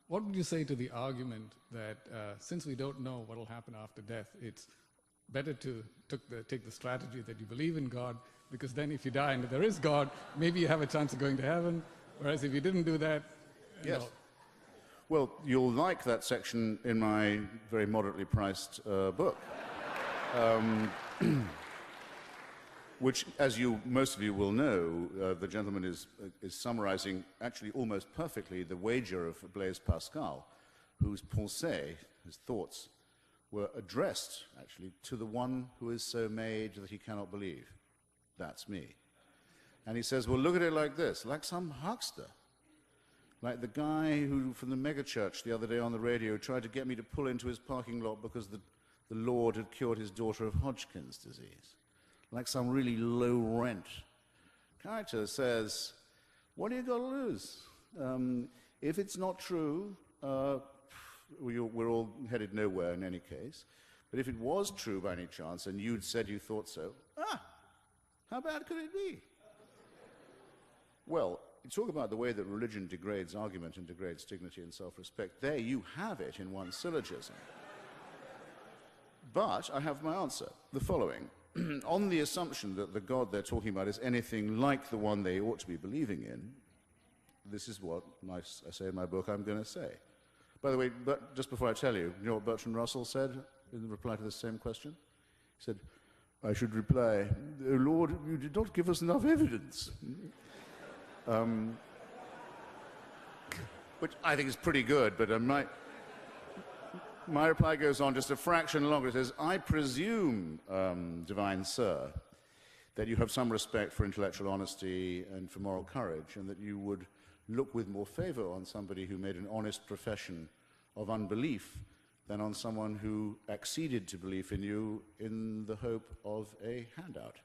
what would you say to the argument that since we don't know what will happen after death, it's better to take the strategy that you believe in God, because then if you die and there is God, maybe you have a chance of going to heaven, whereas if you didn't do that, yes. Well, you'll like that section in my very moderately priced book, which, as most of you will know, the gentleman is summarizing actually almost perfectly the wager of Blaise Pascal, whose pensées, his thoughts, were addressed actually to the one who is so made that he cannot believe. That's me. And he says, well, look at it like this, like some huckster. Like the guy who, from the megachurch the other day on the radio, tried to get me to pull into his parking lot because the Lord had cured his daughter of Hodgkin's disease. Like some really low-rent character says, what do you got to lose? If it's not true, we're all headed nowhere in any case. But if it was true by any chance, and you'd said you thought so, how bad could it be? Well, you talk about the way that religion degrades argument and degrades dignity and self-respect. There you have it in one syllogism. But I have my answer, the following. On the assumption that the God they're talking about is anything like the one they ought to be believing in, this is what I say in my book I'm going to say. By the way, but just before I tell you, you know what Bertrand Russell said in reply to the same question? He said, I should reply, oh Lord, you did not give us enough evidence. Which I think is pretty good, but my reply goes on just a fraction longer. It says, I presume, divine sir, that you have some respect for intellectual honesty and for moral courage, and that you would look with more favor on somebody who made an honest profession of unbelief than on someone who acceded to belief in you in the hope of a handout.